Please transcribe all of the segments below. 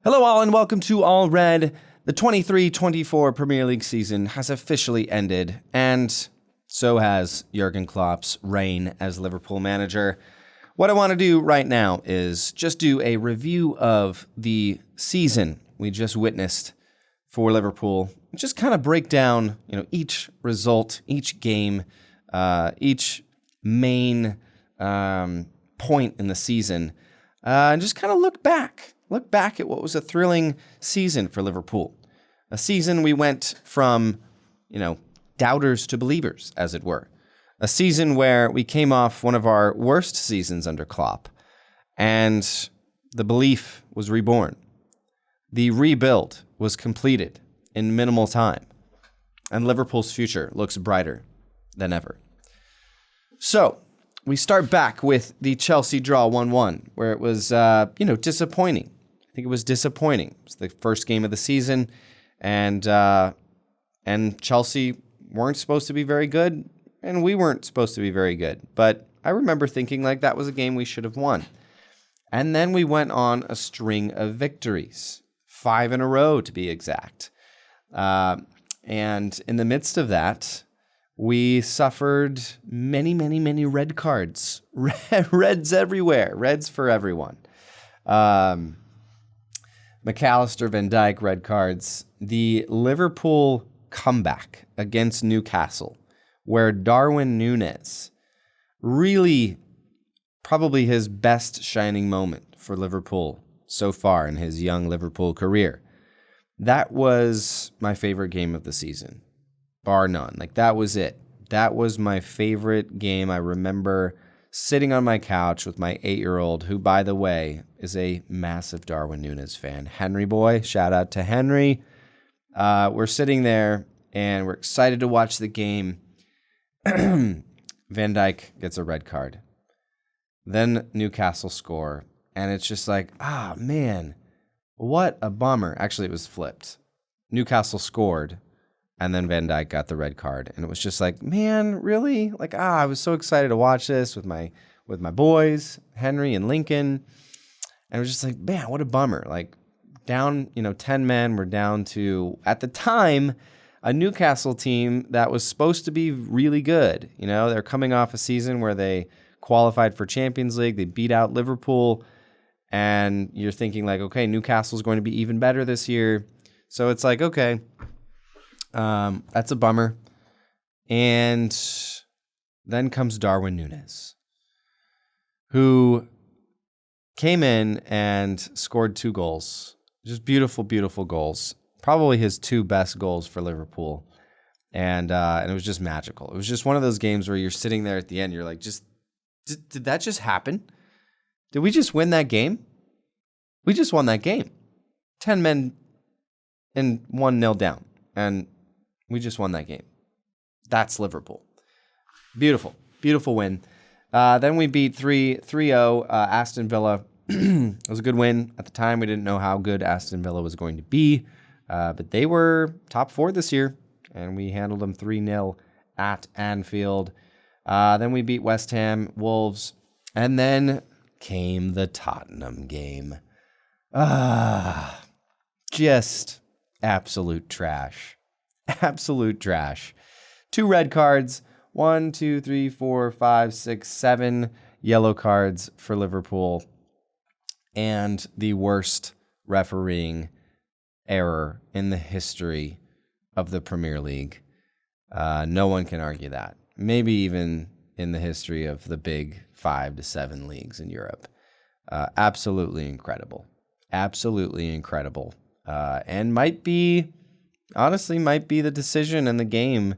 Hello all and welcome to All Red. The 23-24 Premier League season has officially ended, and so has Jurgen Klopp's reign as Liverpool manager. What I want to do right now is just do a review of the season we just witnessed for Liverpool. Just kind of break down, each result, each game, each main point in the season, and just kind of look back. Look back at what was a thrilling season for Liverpool. A season we went from, doubters to believers, as it were. A season where we came off one of our worst seasons under Klopp, and the belief was reborn. The rebuild was completed in minimal time, and Liverpool's future looks brighter than ever. So, we start back with the Chelsea draw 1-1, where it was, disappointing. I think it was disappointing. It was the first game of the season, and Chelsea weren't supposed to be very good, and we weren't supposed to be very good. But I remember thinking that was a game we should have won. And then we went on a string of victories, 5 in a row to be exact. And in the midst of that, we suffered many, many, many red cards. Reds everywhere. Reds for everyone. McAllister, Van Dijk, red cards. The Liverpool comeback against Newcastle, where Darwin Núñez, really probably his best shining moment for Liverpool so far in his young Liverpool career. That was my favorite game of the season, bar none. That was it. That was my favorite game. I remember sitting on my couch with my 8-year-old, who, by the way, is a massive Darwin Núñez fan. Henry boy, shout out to Henry. We're sitting there, and we're excited to watch the game. Van Dijk gets a red card. Then Newcastle score, and it's just man, what a bummer. Actually, it was flipped. Newcastle scored, and then Van Dijk got the red card. And it was just man, really? I was so excited to watch this with my boys, Henry and Lincoln. And it was just man, what a bummer. Down, 10 men, we're down to, at the time, a Newcastle team that was supposed to be really good. They're coming off a season where they qualified for Champions League. They beat out Liverpool. And you're thinking okay, Newcastle's going to be even better this year. So it's okay. That's a bummer. And then comes Darwin Núñez, who came in and scored 2 goals. Just beautiful, beautiful goals. Probably his 2 best goals for Liverpool. And it was just magical. It was just one of those games where you're sitting there at the end, you're did that just happen? Did we just win that game? We just won that game. 10 men and 1-0 down. And we just won that game. That's Liverpool. Beautiful. Beautiful win. Then we beat 3-0 Aston Villa. It was a good win. At the time, we didn't know how good Aston Villa was going to be. But they were top 4 this year. And we handled them 3-0 at Anfield. Then we beat West Ham, Wolves. And then came the Tottenham game. Just absolute trash. Absolute trash. 2 red cards. 1, 2, 3, 4, 5, 6, 7 yellow cards for Liverpool. And the worst refereeing error in the history of the Premier League. No one can argue that. Maybe even in the history of the big 5 to 7 leagues in Europe. Absolutely incredible. Absolutely incredible. And might be the decision in the game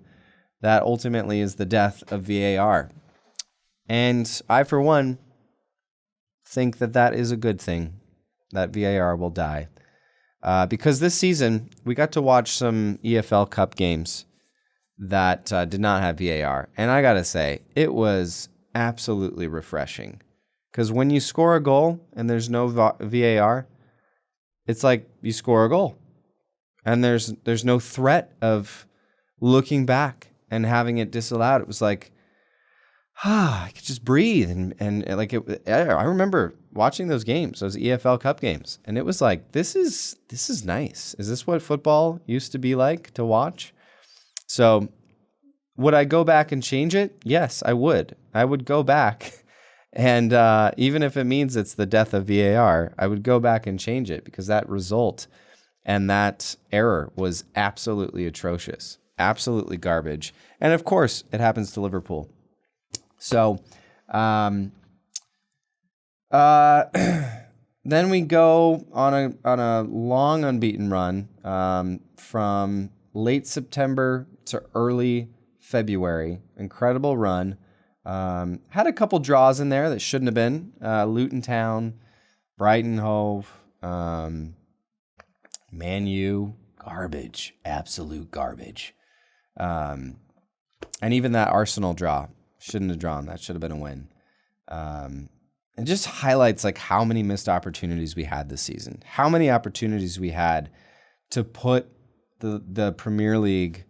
that ultimately is the death of VAR. And I, for one, think that is a good thing, that VAR will die. Because this season, we got to watch some EFL Cup games that did not have VAR. And I got to say, it was absolutely refreshing. Because when you score a goal and there's no VAR, it's you score a goal. And there's no threat of looking back and having it disallowed. It was I could just breathe. And like, I remember watching those games, those EFL Cup games. And it was like, this is nice. Is this what football used to be like to watch? So would I go back and change it? Yes, I would. I would go back. And even if it means it's the death of VAR, I would go back and change it because that result and that error was absolutely atrocious, absolutely garbage. And of course, it happens to Liverpool. So then we go on a long unbeaten run from late September to early February. Incredible run. Had a couple draws in there that shouldn't have been. Luton Town, Brighton Hove, Man U, garbage, absolute garbage. And even that Arsenal draw, shouldn't have drawn. That should have been a win. It just highlights like how many missed opportunities we had this season. How many opportunities we had to put the Premier League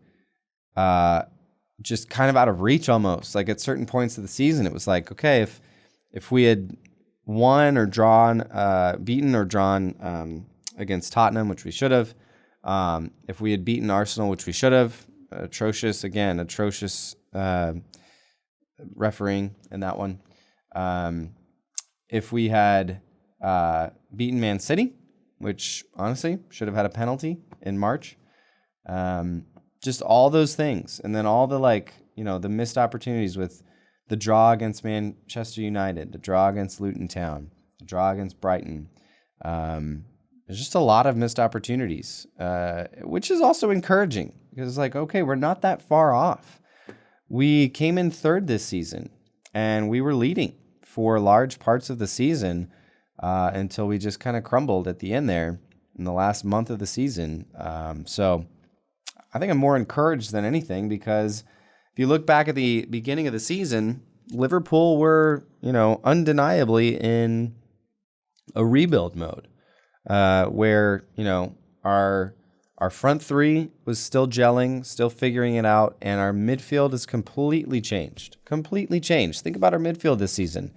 just kind of out of reach almost. Like at certain points of the season, it was like, okay, if we had won or drawn, beaten or drawn against Tottenham, which we should have, if we had beaten Arsenal, which we should have, atrocious refereeing in that one. If we had beaten Man City, which honestly should have had a penalty in March, just all those things. And then all the the missed opportunities with the draw against Manchester United, the draw against Luton Town, the draw against Brighton. There's just a lot of missed opportunities, which is also encouraging because it's like, okay, we're not that far off. We came in third this season and we were leading for large parts of the season until we just kind of crumbled at the end there in the last month of the season. So I think I'm more encouraged than anything because if you look back at the beginning of the season, Liverpool were, undeniably in a rebuild mode where, our front three was still gelling, still figuring it out, and our midfield is completely changed. Completely changed. Think about our midfield this season.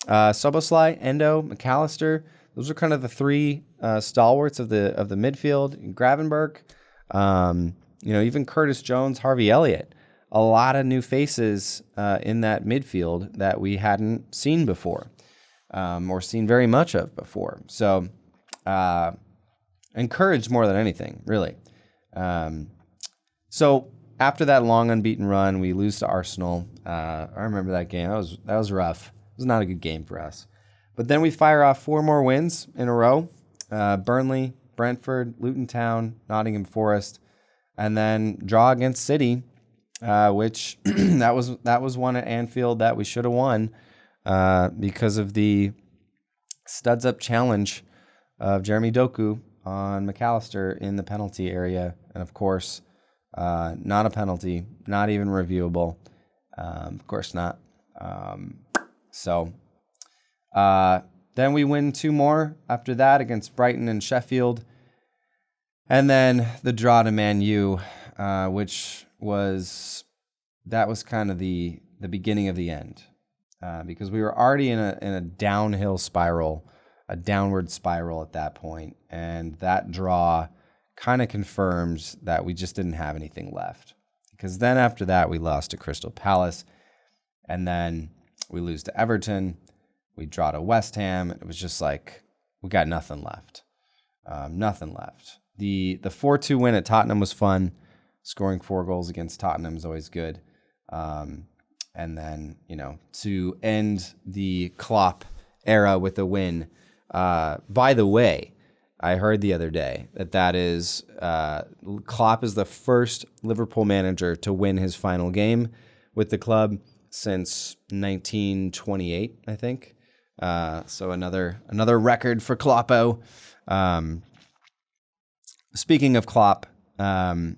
Szoboszlai, Endo, McAllister, those are kind of the three stalwarts of the midfield. Gravenberch, even Curtis Jones, Harvey Elliott. A lot of new faces in that midfield that we hadn't seen before or seen very much of before. So encouraged more than anything, really. So after that long unbeaten run, we lose to Arsenal. I remember that game. That was rough. It was not a good game for us. But then we fire off 4 more wins in a row. Burnley, Brentford, Luton Town, Nottingham Forest, and then draw against City, which that was one at Anfield that we should have won because of the studs up challenge of Jeremy Doku on McAllister in the penalty area. And of course, not a penalty, not even reviewable. Of course not. So then we win 2 more after that against Brighton and Sheffield. And then the draw to Man U, which was kind of the beginning of the end, because we were already in a downhill spiral, a downward spiral at that point, and that draw kind of confirms that we just didn't have anything left. Because then after that, we lost to Crystal Palace, and then we lose to Everton, we draw to West Ham. It was just like we got nothing left, nothing left. The 4-2 win at Tottenham was fun. Scoring 4 goals against Tottenham is always good. And then, to end the Klopp era with a win. By the way, I heard the other day that is Klopp is the first Liverpool manager to win his final game with the club since 1928, I think. So another record for Kloppo. Speaking of Klopp, the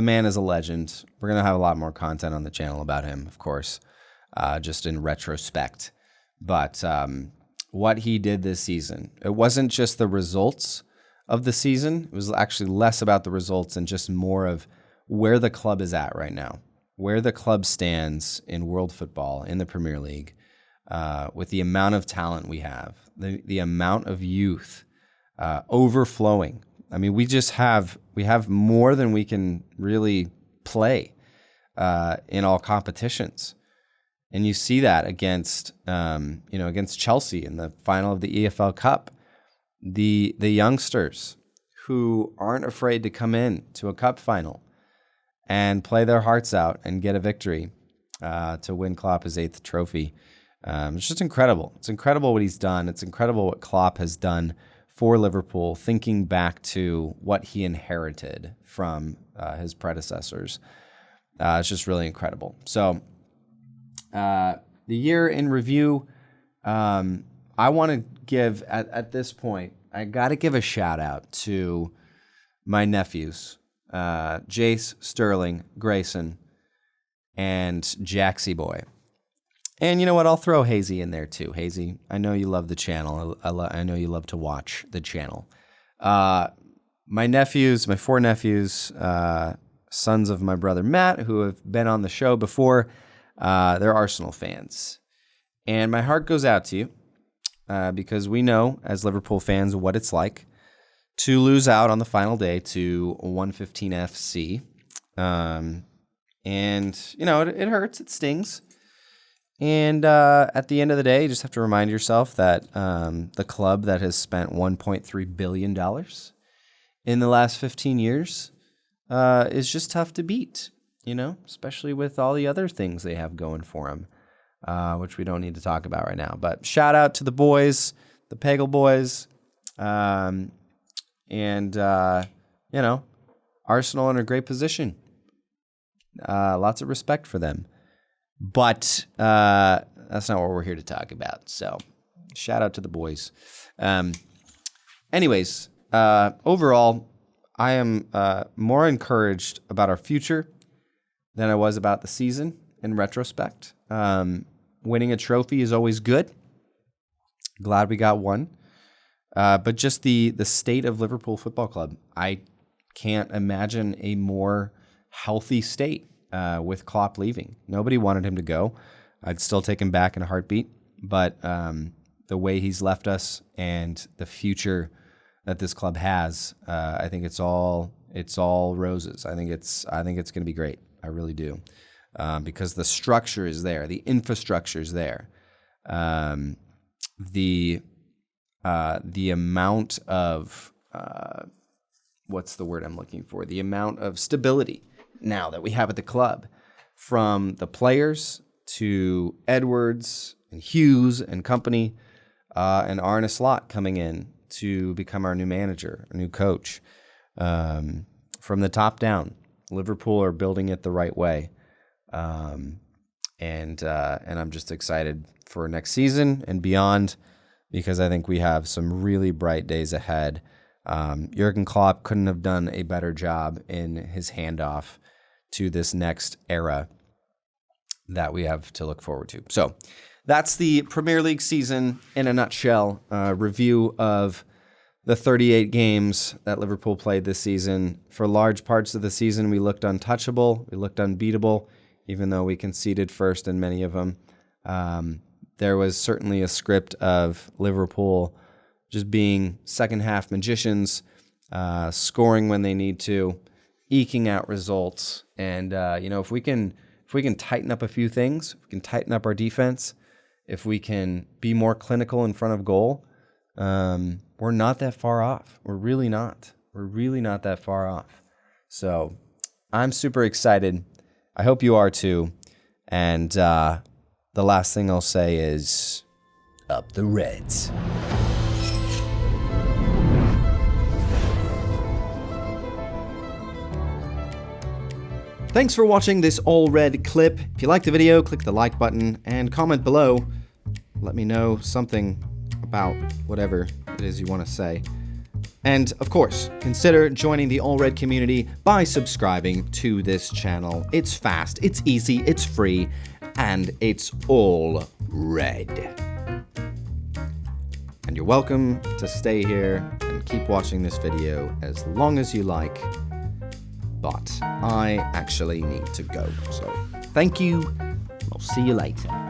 man is a legend. We're going to have a lot more content on the channel about him, of course, just in retrospect. But what he did this season, it wasn't just the results of the season. It was actually less about the results and just more of where the club is at right now. where the club stands in world football, in the Premier League, with the amount of talent we have, the amount of youth overflowing. I mean, we have more than we can really play in all competitions. And you see that against Chelsea in the final of the EFL Cup. The youngsters who aren't afraid to come in to a cup final and play their hearts out and get a victory to win Klopp his 8th trophy. It's just incredible. It's incredible what he's done. It's incredible what Klopp has done for Liverpool, thinking back to what he inherited from his predecessors. It's just really incredible. So the year in review, I want to give, at this point, I got to give a shout out to my nephews, Jace, Sterling, Grayson, and Jaxie Boy. And you know what? I'll throw Hazy in there too. Hazy, I know you love the channel. I know you love to watch the channel. My 4 nephews, sons of my brother Matt, who have been on the show before, they're Arsenal fans. And my heart goes out to you because we know as Liverpool fans what it's like to lose out on the final day to 115 FC. And, you know, it hurts. It stings. And at the end of the day, you just have to remind yourself that the club that has spent $1.3 billion in the last 15 years is just tough to beat, you know, especially with all the other things they have going for them, which we don't need to talk about right now. But shout out to the boys, the Pagel boys, and, you know, Arsenal in a great position. Lots of respect for them. But that's not what we're here to talk about. So shout out to the boys. Anyways, overall, I am more encouraged about our future than I was about the season in retrospect. Winning a trophy is always good. Glad we got one. But just the state of Liverpool Football Club, I can't imagine a more healthy state. With Klopp leaving. Nobody wanted him to go. I'd still take him back in a heartbeat. But the way he's left us and the future that this club has, I think it's all roses. I think it's going to be great. I really do, because the structure is there, the infrastructure is there, the amount of what's the word I'm looking for? The amount of stability now that we have at the club, from the players to Edwards and Hughes and company, and Arne Slot coming in to become our new manager, our new coach. From the top down, Liverpool are building it the right way. And I'm just excited for next season and beyond, because I think we have some really bright days ahead. Jurgen Klopp couldn't have done a better job in his handoff to this next era that we have to look forward to. So that's the Premier League season in a nutshell. Review of the 38 games that Liverpool played this season. For large parts of the season, we looked untouchable. We looked unbeatable, even though we conceded first in many of them. There was certainly a script of Liverpool just being second half magicians, scoring when they need to, eking out results. And if we can tighten up a few things, if we can tighten up our defense, if we can be more clinical in front of goal, we're not that far off. We're really not. We're really not that far off. So I'm super excited. I hope you are too. And the last thing I'll say is, up the Reds. Thanks for watching this all red clip. If you liked the video, click the like button and comment below. Let me know something about whatever it is you want to say. And of course, consider joining the All Red community by subscribing to this channel. It's fast, it's easy, it's free, and it's all red. And you're welcome to stay here and keep watching this video as long as you like. but I actually need to go. So thank you. I'll see you later.